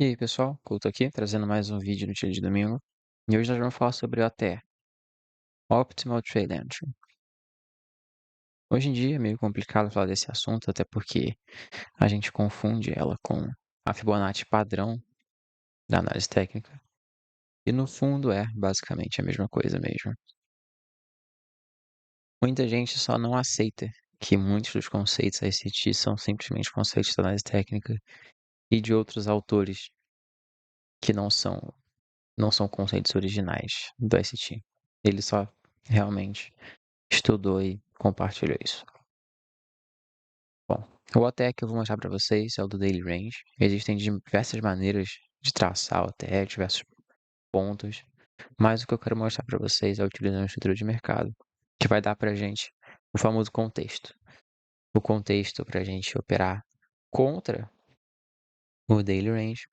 E aí, pessoal, Couto aqui, trazendo mais um vídeo no dia de domingo. E hoje nós vamos falar sobre o OTE, Optimal Trade Entry. Hoje em dia é meio complicado falar desse assunto, até porque a gente confunde ela com a Fibonacci padrão da análise técnica. E no fundo é basicamente a mesma coisa mesmo. Muita gente só não aceita que muitos dos conceitos da SCT são simplesmente conceitos da análise técnica e de outros autores que não são conceitos originais do SCT. Ele só realmente estudou e compartilhou isso. Bom, o OTE que eu vou mostrar para vocês é o do Daily Range. Existem diversas maneiras de traçar o OTE, diversos pontos, mas o que eu quero mostrar para vocês é utilizando a estrutura de mercado, que vai dar para a gente o famoso contexto. O contexto para a gente operar contra o Daily Range,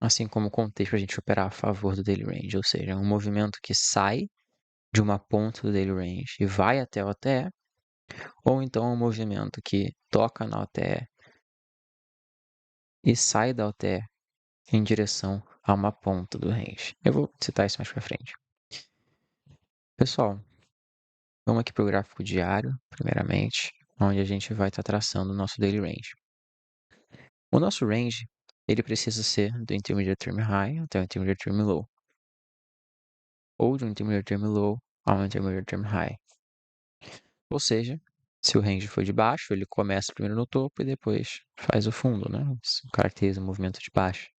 assim como o contexto para a gente operar a favor do Daily Range, ou seja, um movimento que sai de uma ponta do Daily Range e vai até o OTE, ou então um movimento que toca na OTE e sai da OTE em direção a uma ponta do range. Eu vou citar isso mais para frente. Pessoal, vamos aqui para o gráfico diário, primeiramente, onde a gente vai estar traçando o nosso daily range. O nosso range, ele precisa ser do intermediate term high até o intermediate term low, ou de um intermediate term low ao intermediate term high. Ou seja, se o range for de baixo, ele começa primeiro no topo e depois faz o fundo, né? Isso caracteriza o movimento de baixo.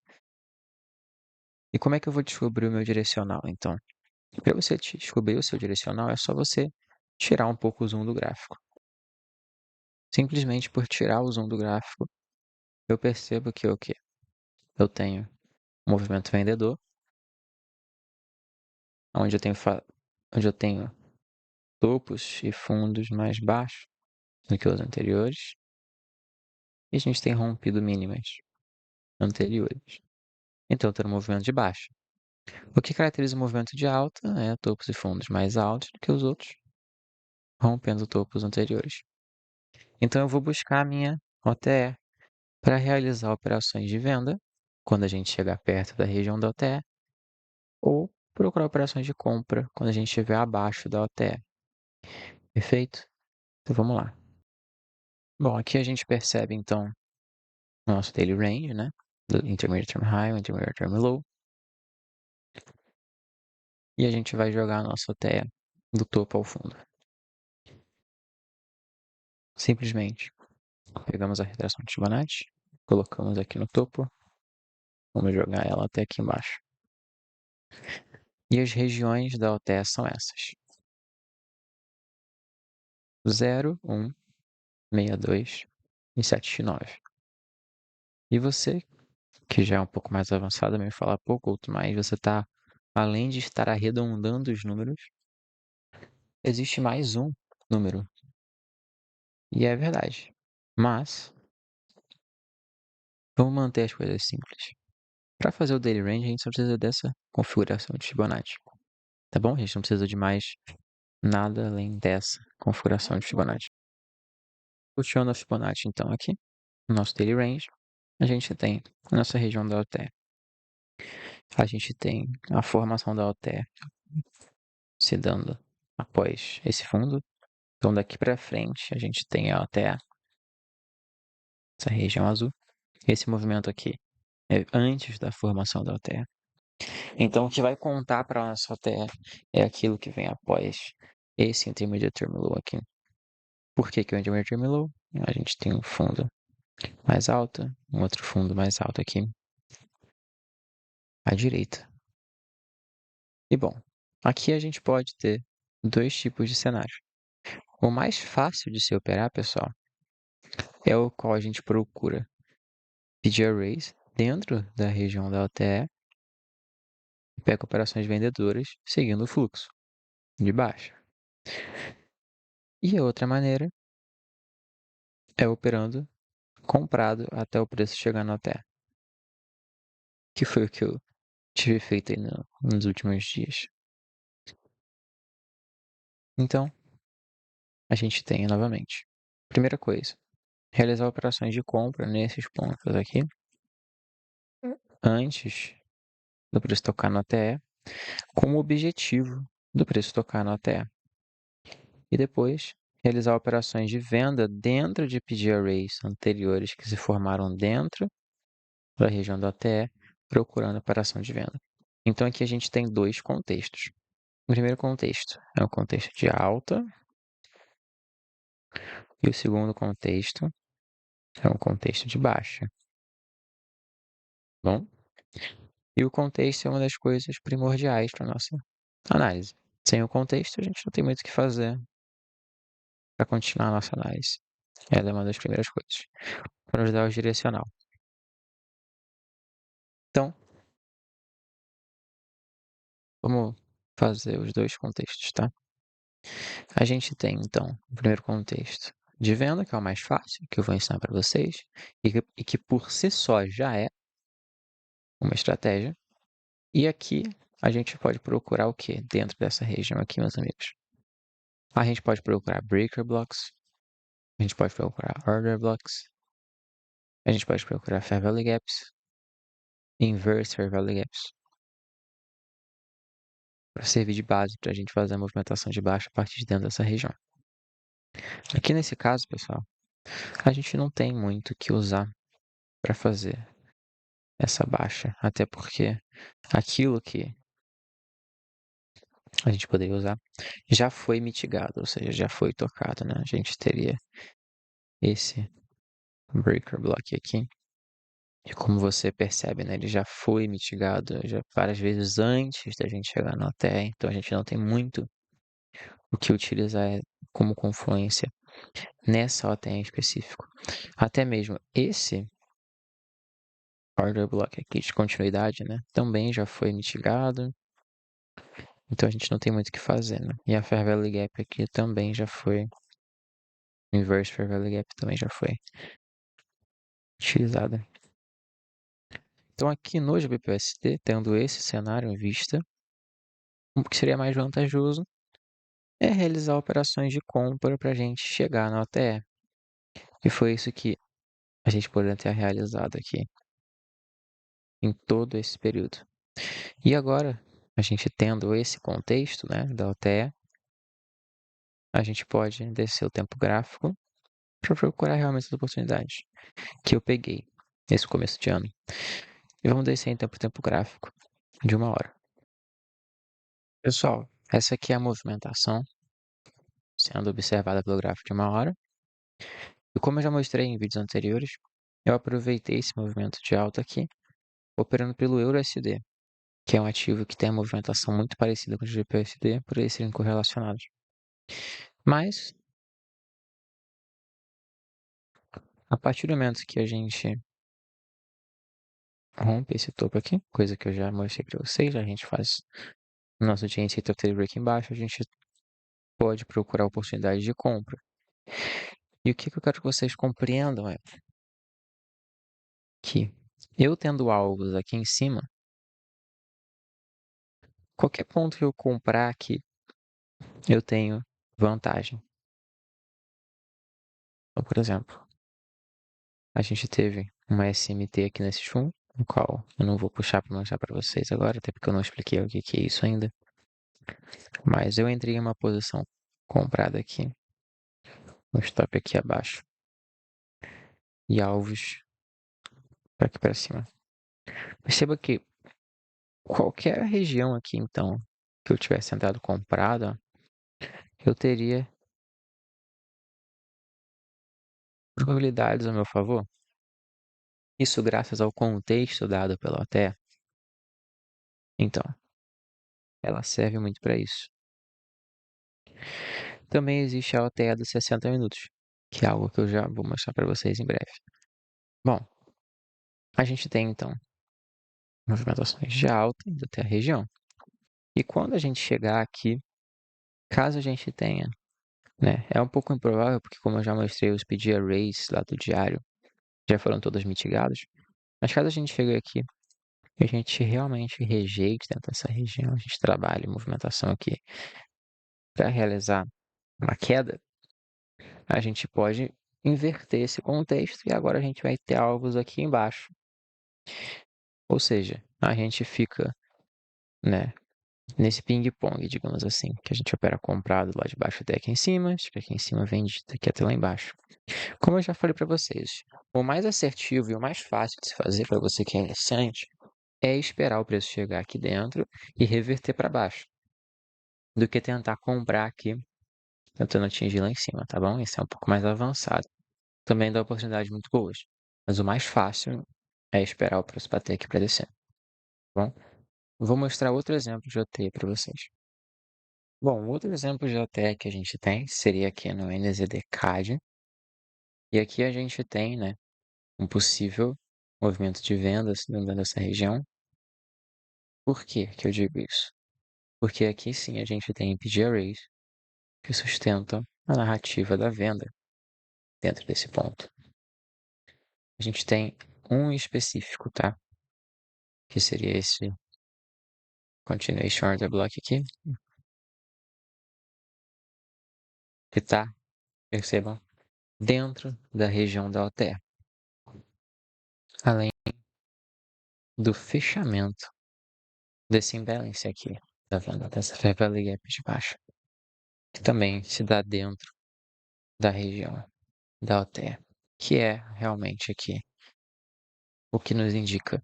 E como é que eu vou descobrir o meu direcional, então? Para você descobrir o seu direcional, é só você tirar um pouco o zoom do gráfico. Simplesmente por tirar o zoom do gráfico, eu percebo que o quê? Eu tenho um movimento vendedor, onde eu tenho topos e fundos mais baixos do que os anteriores, e a gente tem rompido mínimas anteriores. Então, eu tenho um movimento de baixa. O que caracteriza o movimento de alta é topos e fundos mais altos do que os outros, rompendo topos anteriores. Então, eu vou buscar a minha OTE para realizar operações de venda, quando a gente chegar perto da região da OTE, ou procurar operações de compra, quando a gente estiver abaixo da OTE. Perfeito? Então vamos lá. Bom, aqui a gente percebe então o nosso daily range, né? Do intermediate term high, o intermediate term low. E a gente vai jogar a nossa OTE do topo ao fundo. Simplesmente pegamos a retração de Fibonacci, colocamos aqui no topo, vamos jogar ela até aqui embaixo. E as regiões da OTE são essas: 0, 1, 62 e 7x9. E você, que já é um pouco mais avançado, me falar pouco, outro mais, você está, além de estar arredondando os números, existe mais um número. E é verdade. Mas, vamos manter as coisas simples. Para fazer o daily range, a gente só precisa dessa configuração de Fibonacci. Tá bom? A gente não precisa de mais nada além dessa configuração de Fibonacci. Puxando a Fibonacci, então, aqui, no nosso daily range, a gente tem a nossa região da OTE. A gente tem a formação da OTE se dando após esse fundo. Então, daqui para frente, a gente tem até essa região azul. Esse movimento aqui é antes da formação da OTE. Então, o que vai contar para a nossa OTE é aquilo que vem após esse intermediate term low aqui. Por que que é o intermediate term low? A gente tem um fundo mais alto, um outro fundo mais alto aqui à direita. E bom, aqui a gente pode ter dois tipos de cenário. O mais fácil de se operar, pessoal, é o qual a gente procura pedir arrays dentro da região da OTE e pega operações vendedoras seguindo o fluxo de baixa. E a outra maneira é operando comprado até o preço chegar na OTE, que foi o que eu tive feito aí nos últimos dias. Então, a gente tem novamente. Primeira coisa, realizar operações de compra nesses pontos aqui antes do preço tocar no ATE, com o objetivo do preço tocar no ATE. E depois, realizar operações de venda dentro de PD Arrays anteriores que se formaram dentro da região do ATE, procurando operação de venda. Então aqui a gente tem dois contextos. O primeiro contexto é o contexto de alta, e o segundo contexto é um contexto de baixa. Bom? E o contexto é uma das coisas primordiais para a nossa análise. Sem o contexto, a gente não tem muito o que fazer para continuar a nossa análise. Ela é uma das primeiras coisas, para nos dar o direcional. Então, vamos fazer os dois contextos, tá? A gente tem, então, o primeiro contexto de venda, que é o mais fácil, que eu vou ensinar para vocês, e que por si só já é uma estratégia. E aqui a gente pode procurar o que dentro dessa região aqui, meus amigos? A gente pode procurar breaker blocks, a gente pode procurar order blocks, a gente pode procurar fair value gaps, inverse fair value gaps, para servir de base para a gente fazer a movimentação de baixo a partir de dentro dessa região. Aqui nesse caso, pessoal, a gente não tem muito o que usar para fazer essa baixa, até porque aquilo que a gente poderia usar já foi mitigado, ou seja, já foi tocado, né? A gente teria esse breaker block aqui. E como você percebe, né, ele já foi mitigado já várias vezes antes da gente chegar no ATE, então a gente não tem muito o que utilizar como confluência nessa OTE em específico. Até mesmo esse order block aqui de continuidade, né, também já foi mitigado, então a gente não tem muito o que fazer, né? E a Fair Value Gap aqui também já foi, Inverse Fair Value Gap também já foi utilizada. Então aqui no GBPUSD, tendo esse cenário em vista, o que seria mais vantajoso é realizar operações de compra para a gente chegar no ATE. E foi isso que a gente poderia ter realizado aqui em todo esse período. E agora, a gente tendo esse contexto, né, da OTE, a gente pode descer o tempo gráfico para procurar realmente as oportunidades que eu peguei nesse começo de ano. E vamos descer então para o tempo gráfico de 1 hora. Pessoal, essa aqui é a movimentação sendo observada pelo gráfico de 1 hora. E como eu já mostrei em vídeos anteriores, eu aproveitei esse movimento de alta aqui, operando pelo EURUSD, que é um ativo que tem a movimentação muito parecida com o GBPUSD, por eles serem correlacionados. Mas, a partir do momento que a gente rompe esse topo aqui, coisa que eu já mostrei para vocês, a gente faz no nosso dia Indicator Tail Break embaixo, a gente pode procurar oportunidades de compra. E o que eu quero que vocês compreendam é que eu tendo alvos aqui em cima, qualquer ponto que eu comprar aqui, eu tenho vantagem. Então, por exemplo, a gente teve uma SMT aqui nesse chum, o qual eu não vou puxar para mostrar para vocês agora, até porque eu não expliquei o que é isso ainda. Mas eu entrei em uma posição comprada aqui, no stop aqui abaixo, e alvos para aqui para cima. Perceba que qualquer região aqui, então, que eu tivesse entrado comprada, eu teria probabilidades a meu favor. Isso graças ao contexto dado pela OTE. Então, ela serve muito para isso. Também existe a OTE dos 60 minutos, que é algo que eu já vou mostrar para vocês em breve. Bom, a gente tem então movimentações de alta indo até a região. E quando a gente chegar aqui, caso a gente tenha, né, é um pouco improvável, porque como eu já mostrei os PD arrays lá do diário, já foram todos mitigados. Mas caso a gente chegue aqui e a gente realmente rejeite dentro dessa região, a gente trabalhe movimentação aqui para realizar uma queda, a gente pode inverter esse contexto e agora a gente vai ter alvos aqui embaixo. Ou seja, a gente fica, né, nesse ping-pong, digamos assim, que a gente opera comprado lá de baixo até aqui em cima, fica aqui em cima vendido aqui até lá embaixo. Como eu já falei para vocês, o mais assertivo e o mais fácil de se fazer para você que é iniciante é esperar o preço chegar aqui dentro e reverter para baixo, do que tentar comprar aqui tentando atingir lá em cima, tá bom? Esse é um pouco mais avançado. Também dá oportunidades muito boas, mas o mais fácil é esperar o preço bater aqui para descer, tá bom? Vou mostrar outro exemplo de OT para vocês. Bom, outro exemplo de OT que a gente tem seria aqui no NZD-CAD. E aqui a gente tem, né, um possível movimento de vendas dentro dessa região. Por que que eu digo isso? Porque aqui sim a gente tem PG Arrays que sustentam a narrativa da venda dentro desse ponto. A gente tem um específico, tá? Que seria esse Continuation Order Block aqui, que tá, percebam, dentro da região da OTE. Além do fechamento desse imbalance aqui, tá vendo? Dessa Fair Value Gap de baixo, que também se dá dentro da região da OTE, que é realmente aqui o que nos indica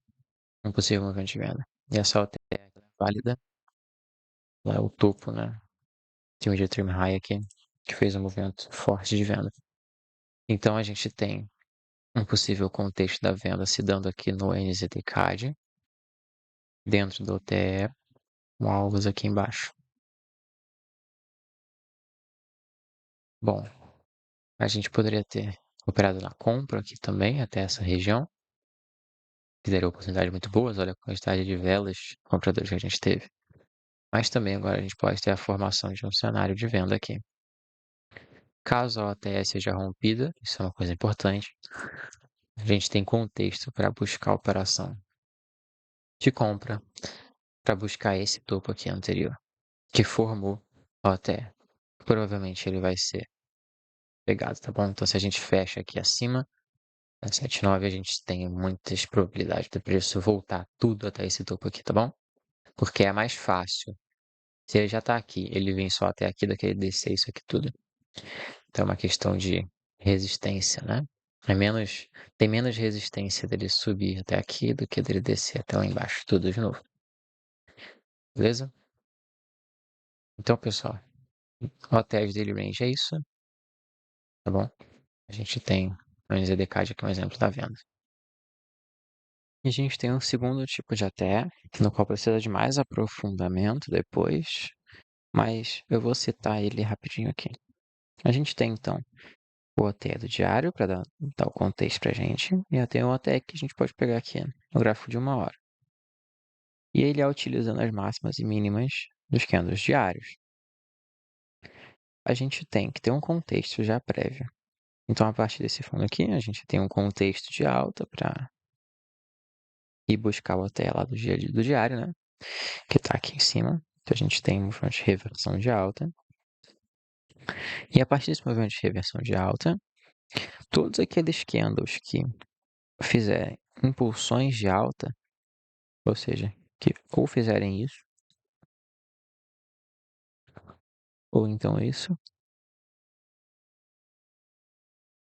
um possível movimento de venda. E essa OTE é válida, lá é o topo, né? Tem o G-Trim High aqui, que fez um movimento forte de venda. Então a gente tem um possível contexto da venda se dando aqui no NZD-CAD, dentro do OTE, com alvos aqui embaixo. Bom, a gente poderia ter operado na compra aqui também, até essa região, que daria oportunidades muito boas, olha a quantidade de velas compradores que a gente teve. Mas também agora a gente pode ter a formação de um cenário de venda aqui. Caso a OTS seja rompida, isso é uma coisa importante, a gente tem contexto para buscar a operação de compra, para buscar esse topo aqui anterior, que formou a OTE. Provavelmente ele vai ser pegado, tá bom? Então se a gente fecha aqui acima, na 7,9 a gente tem muitas probabilidades do preço voltar tudo até esse topo aqui, tá bom? Porque é mais fácil. Se ele já tá aqui, ele vem só até aqui, daquele descer isso aqui tudo. Então é uma questão de resistência, né? Tem menos resistência dele subir até aqui do que dele descer até lá embaixo, tudo de novo. Beleza? Então, pessoal, o hotéis daily range é isso, tá bom? A gente tem o NZDCAD aqui um exemplo da venda. E a gente tem um segundo tipo de ATE, no qual precisa de mais aprofundamento depois, mas eu vou citar ele rapidinho aqui. A gente tem, então, o OTE do diário, para dar o contexto para a gente, e eu tenho o OTE que a gente pode pegar aqui no gráfico de 1 hora. E ele é utilizando as máximas e mínimas dos candles diários. A gente tem que ter um contexto já prévio. Então, a partir desse fundo aqui, a gente tem um contexto de alta para ir buscar o OTE lá do diário, né? Que está aqui em cima. Então, a gente tem um movimento de reversão de alta. E a partir desse movimento de reversão de alta, todos aqueles candles que fizerem impulsões de alta, ou seja, que ou fizerem isso, ou então isso,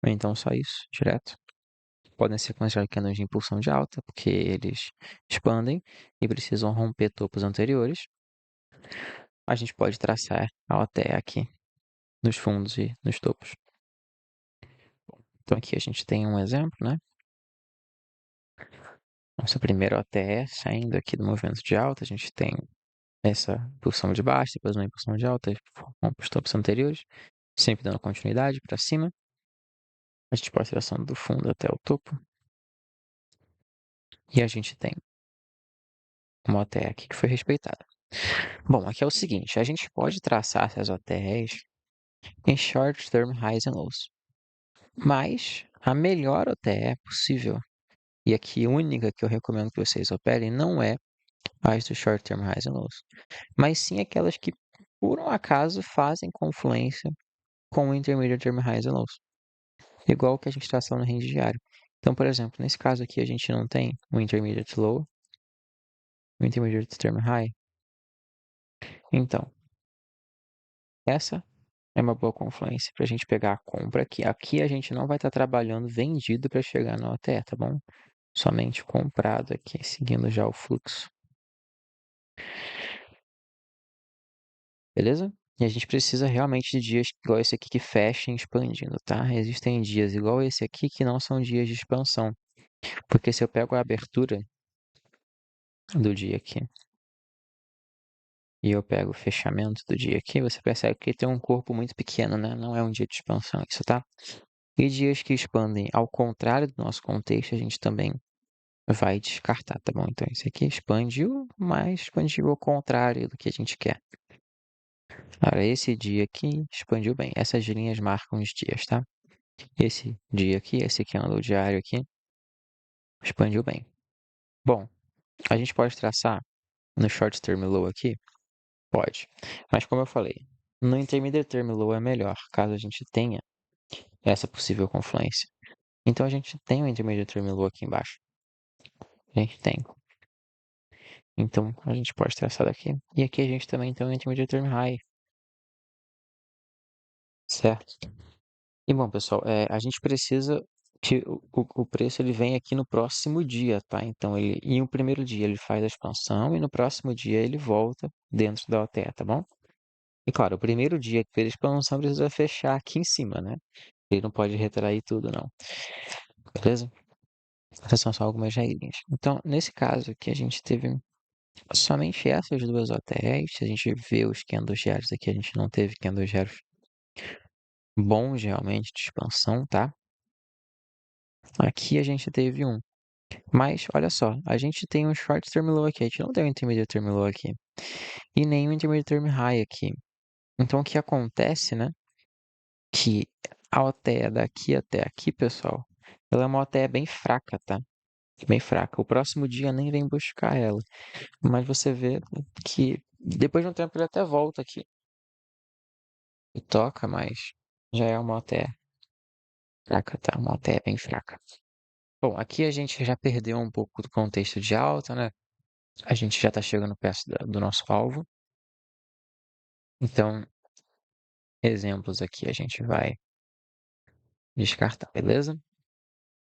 ou então só isso, direto. Podem ser considerados candles de impulsão de alta, porque eles expandem e precisam romper topos anteriores. A gente pode traçar até aqui nos fundos e nos topos. Então aqui a gente tem um exemplo, né? Nossa primeira OTE saindo aqui do movimento de alta, a gente tem essa impulsão de baixo, depois uma impulsão de alta, vamos para os topos anteriores, sempre dando continuidade para cima. A gente pode traçando do fundo até o topo. E a gente tem uma OTE aqui que foi respeitada. Bom, aqui é o seguinte, a gente pode traçar essas OTEs em short term highs and lows. Mas a melhor OTE possível, e aqui única que eu recomendo que vocês operem, não é as do short term highs and lows, mas sim aquelas que por um acaso fazem confluência com o intermediate term highs and lows, igual o que a gente traça no range diário. Então, por exemplo, nesse caso aqui a gente não tem um intermediate low o Intermediate Term High. Então, essa é uma boa confluência para a gente pegar a compra aqui. Aqui a gente não vai estar trabalhando vendido para chegar no OTE, tá bom? Somente comprado aqui, seguindo já o fluxo. Beleza? E a gente precisa realmente de dias igual esse aqui que fechem expandindo, tá? Existem dias igual esse aqui que não são dias de expansão. Porque se eu pego a abertura do dia aqui e eu pego o fechamento do dia aqui, você percebe que tem um corpo muito pequeno, né? Não é um dia de expansão isso, tá? E dias que expandem ao contrário do nosso contexto, a gente também vai descartar, tá bom? Então esse aqui expandiu, mas expandiu ao contrário do que a gente quer. Agora, esse dia aqui expandiu bem. Essas linhas marcam os dias, tá? Esse dia aqui, esse candle diário aqui, expandiu bem. Bom, a gente pode traçar no short term low aqui? Pode. Mas como eu falei, no intermediate term low é melhor, caso a gente tenha essa possível confluência. Então a gente tem o intermediate term low aqui embaixo. A gente tem. Então a gente pode traçar daqui. E aqui a gente também tem o intermediate term high, certo? E bom, pessoal, a gente precisa que o preço ele vem aqui no próximo dia, tá? Então ele, em um primeiro dia ele faz a expansão e no próximo dia ele volta dentro da OTE, tá bom? E claro, o primeiro dia que fez a expansão precisa fechar aqui em cima, né? Ele não pode retrair tudo, não. Beleza? Essas são só algumas regrinhas. Então, nesse caso aqui, a gente teve somente essas duas OTEs. Se a gente vê os candles diários aqui, a gente não teve candles diários bons realmente de expansão, tá? Aqui a gente teve um. Mas, olha só, a gente tem um short term low aqui, a gente não tem um intermediate term low aqui. E nem um intermediate term high aqui. Então, o que acontece, né? Que a OTE daqui até aqui, pessoal, ela é uma OTE bem fraca, tá? Bem fraca. O próximo dia nem vem buscar ela. Mas você vê que depois de um tempo ele até volta aqui e toca, mas já é uma OTE fraca, tá? Uma OTE bem fraca. Bom, aqui a gente já perdeu um pouco do contexto de alta, né? A gente já tá chegando perto do nosso alvo. Então, exemplos aqui a gente vai descartar, beleza?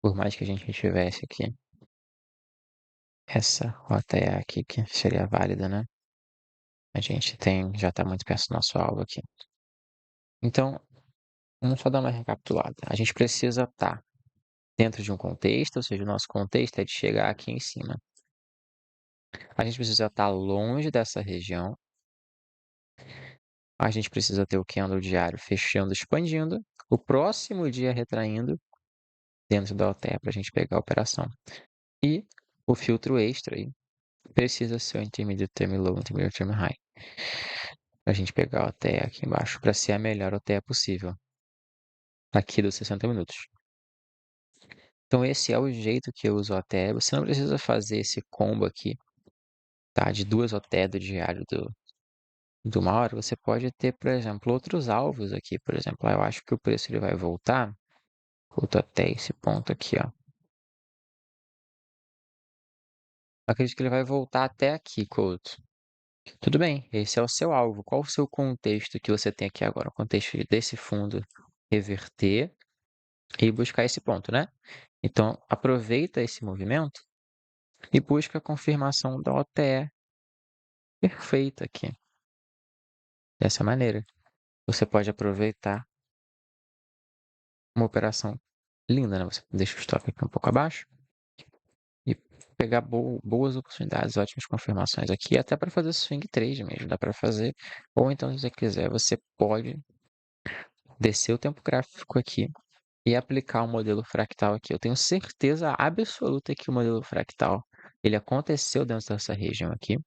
Por mais que a gente tivesse aqui essa OTE aqui que seria válida, né? A gente tem, já tá muito perto do nosso alvo aqui. Então, vamos só dar uma recapitulada. A gente precisa estar dentro de um contexto, ou seja, o nosso contexto é de chegar aqui em cima. A gente precisa estar longe dessa região. A gente precisa ter o candle diário fechando, expandindo. O próximo dia retraindo dentro da OTE para a gente pegar a operação. E o filtro extra aí precisa ser o intermediate term low, intermediate term high. Para a gente pegar a OTE aqui embaixo para ser a melhor OTE possível. Aqui dos 60 minutos. Então esse é o jeito que eu uso a OTE. Você não precisa fazer esse combo aqui, tá? De duas OTE do diário do uma hora. Você pode ter, por exemplo, outros alvos aqui. Por exemplo, eu acho que o preço ele vai voltar. Voltou até esse ponto aqui, ó. Acredito que ele vai voltar até aqui, Couto. Tudo bem, esse é o seu alvo. Qual o seu contexto que você tem aqui agora? O contexto desse fundo reverter e buscar esse ponto, né? Então, aproveita esse movimento e busca a confirmação da OTE perfeita aqui. Dessa maneira, você pode aproveitar uma operação linda, né? Você deixa o stop aqui um pouco abaixo e pegar boas oportunidades, ótimas confirmações aqui, até para fazer swing trade mesmo, dá para fazer. Ou então, se você quiser, você pode descer o tempo gráfico aqui e aplicar o modelo fractal aqui. Eu tenho certeza absoluta que o modelo fractal ele aconteceu dentro dessa região aqui,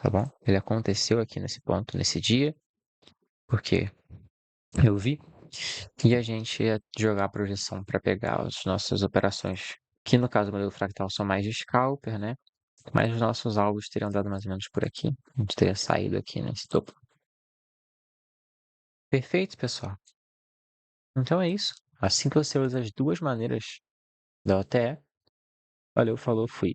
tá bom? Ele aconteceu aqui nesse ponto, nesse dia, porque eu vi. E a gente ia jogar a projeção para pegar as nossas operações, que no caso do modelo fractal são mais de scalper, né? Mas os nossos alvos teriam dado mais ou menos por aqui. A gente teria saído aqui nesse topo. Perfeito, pessoal. Então é isso. Assim que você usa as duas maneiras da OTE, valeu, falou, fui.